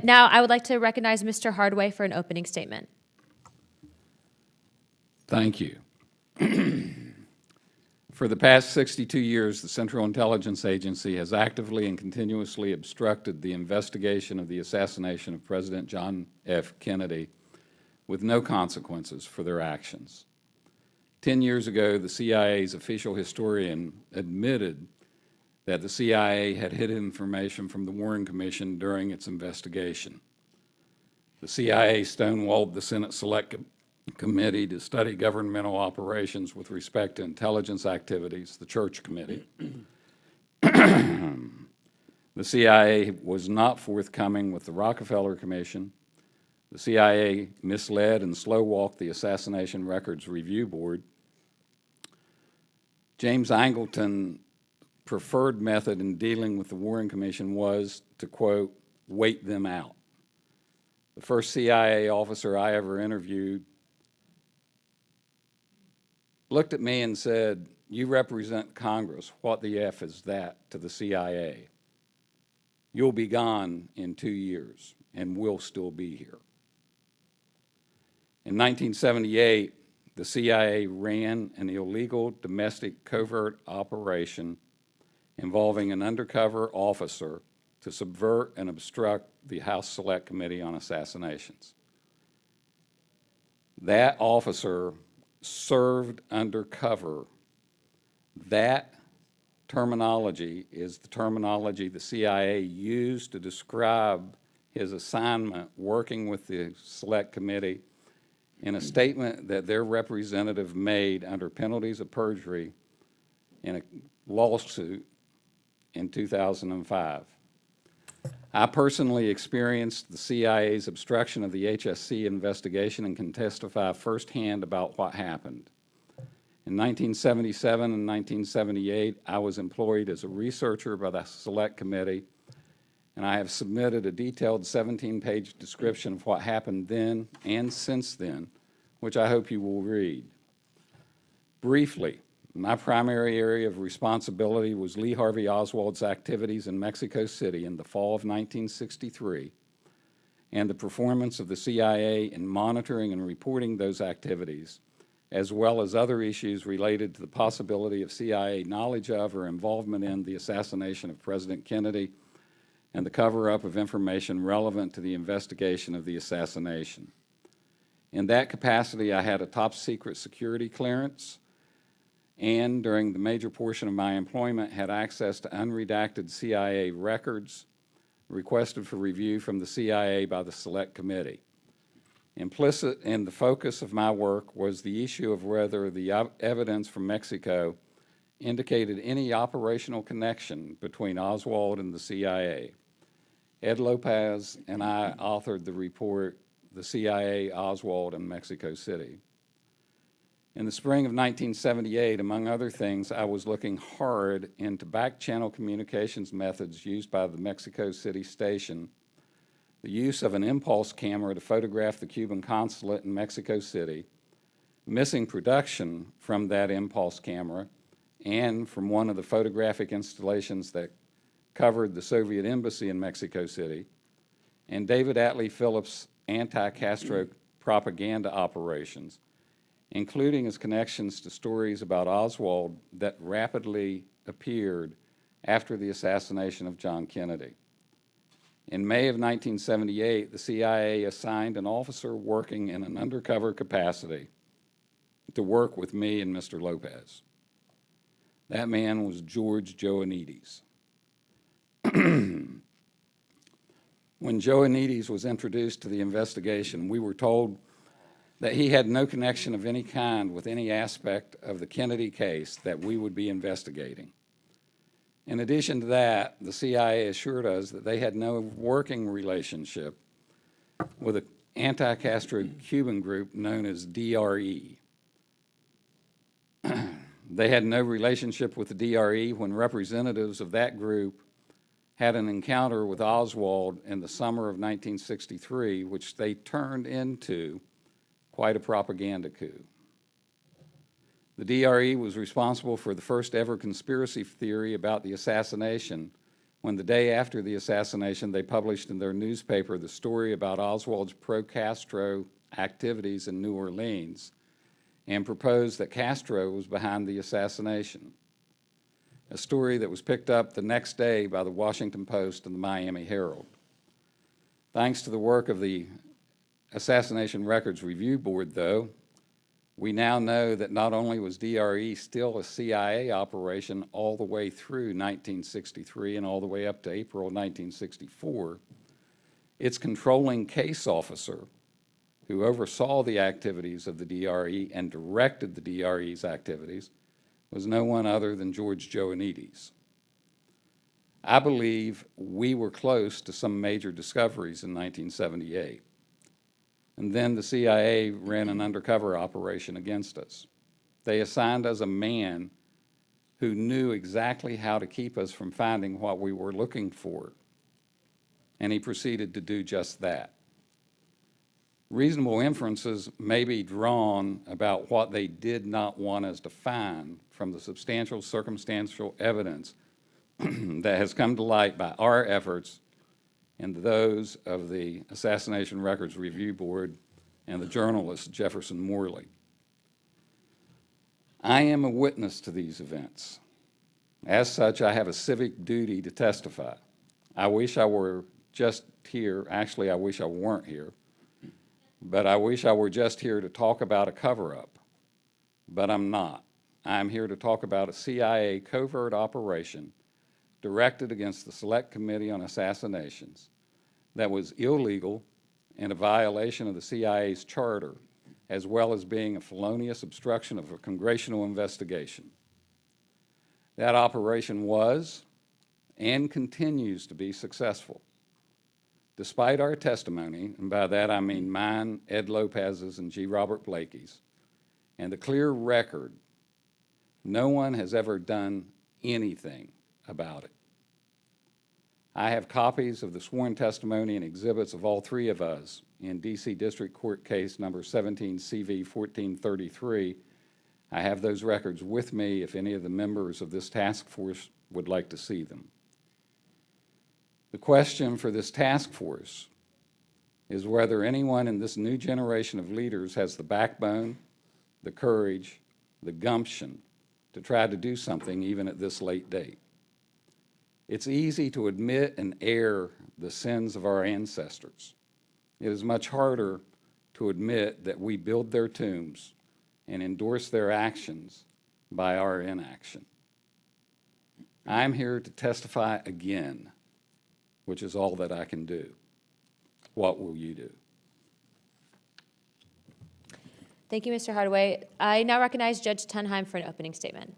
Now I would like to recognize Mr. Hardway for an opening statement. Thank you. For the past 62 years, the Central Intelligence Agency has actively and continuously obstructed the investigation of the assassination of President John F. Kennedy with no consequences for their actions. 10 years ago, the CIA's official historian admitted that the CIA had hid information from the Warren Commission during its investigation. The CIA stonewalled the Senate Select Committee to study governmental operations with respect to intelligence activities, the Church Committee. The CIA was not forthcoming with the Rockefeller Commission. The CIA misled and slow-walked the Assassination Records Review Board. James Angleton's preferred method in dealing with the Warren Commission was to, quote, wait them out. The first CIA officer I ever interviewed looked at me and said, "You represent Congress. What the F is that to the CIA? You'll be gone in 2 years, and we'll still be here." In 1978, the CIA ran an illegal domestic covert operation involving an undercover officer to subvert and obstruct the House Select Committee on Assassinations. That officer served undercover. That terminology is the terminology the CIA used to describe his assignment working with the Select Committee in a statement that their representative made under penalties of perjury in a lawsuit in 2005. I personally experienced the CIA's obstruction of the HSC investigation and can testify firsthand about what happened. In 1977 and 1978, I was employed as a researcher by the Select Committee, and I have submitted a detailed 17-page description of what happened then and since then, which I hope you will read. Briefly, my primary area of responsibility was Lee Harvey Oswald's activities in Mexico City in the fall of 1963 and the performance of the CIA in monitoring and reporting those activities, as well as other issues related to the possibility of CIA knowledge of or involvement in the assassination of President Kennedy and the cover-up of information relevant to the investigation of the assassination. In that capacity, I had a top-secret security clearance and, during the major portion of my employment, had access to unredacted CIA records requested for review from the CIA by the Select Committee. Implicit in the focus of my work was the issue of whether the evidence from Mexico indicated any operational connection between Oswald and the CIA. Ed Lopez and I authored the report, "The CIA, Oswald, and Mexico City." In the spring of 1978, among other things, I was looking hard into back-channel communications methods used by the Mexico City station, the use of an impulse camera to photograph the Cuban consulate in Mexico City, missing production from that impulse camera and from one of the photographic installations that covered the Soviet embassy in Mexico City, and David Atlee Phillips' anti-Castro propaganda operations, including his connections to stories about Oswald that rapidly appeared after the assassination of John Kennedy. In May of 1978, the CIA assigned an officer working in an undercover capacity to work with me and Mr. Lopez. That man was George Joanides. When Joanides was introduced to the investigation, we were told that he had no connection of any kind with any aspect of the Kennedy case that we would be investigating. In addition to that, the CIA assured us that they had no working relationship with an anti-Castro Cuban group known as DRE. They had no relationship with the DRE when representatives of that group had an encounter with Oswald in the summer of 1963, which they turned into quite a propaganda coup. The DRE was responsible for the first ever conspiracy theory about the assassination when the day after the assassination they published in their newspaper the story about Oswald's pro-Castro activities in New Orleans and proposed that Castro was behind the assassination, a story that was picked up the next day by the Washington Post and the Miami Herald. Thanks to the work of the Assassination Records Review Board, though, we now know that not only was DRE still a CIA operation all the way through 1963 and all the way up to April 1964, its controlling case officer, who oversaw the activities of the DRE and directed the DRE's activities, was no one other than George Joannides. I believe we were close to some major discoveries in 1978. And then the CIA ran an undercover operation against us. They assigned us a man who knew exactly how to keep us from finding what we were looking for. And he proceeded to do just that. Reasonable inferences may be drawn about what they did not want us to find from the substantial circumstantial evidence that has come to light by our efforts and those of the Assassination Records Review Board and the journalist Jefferson Morley. I am a witness to these events. As such, I have a civic duty to testify. I wish I were just here. Actually, I wish I weren't here. But I wish I were just here to talk about a cover-up. But I'm not. I'm here to talk about a CIA covert operation directed against the Select Committee on Assassinations that was illegal and a violation of the CIA's charter, as well as being a felonious obstruction of a congressional investigation. That operation was and continues to be successful. Despite our testimony, and by that I mean mine, Ed Lopez's, and G. Robert Blakey's, and the clear record, no one has ever done anything about it. I have copies of the sworn testimony and exhibits of all three of us in D.C. District Court case number 17 CV 1433. I have those records with me if any of the members of this task force would like to see them. The question for this task force is whether anyone in this new generation of leaders has the backbone, the courage, the gumption to try to do something even at this late date. It's easy to admit and air the sins of our ancestors. It is much harder to admit that we build their tombs and endorse their actions by our inaction. I'm here to testify again, which is all that I can do. What will you do? Thank you, Mr. Hardway. I now recognize Judge Tunheim for an opening statement.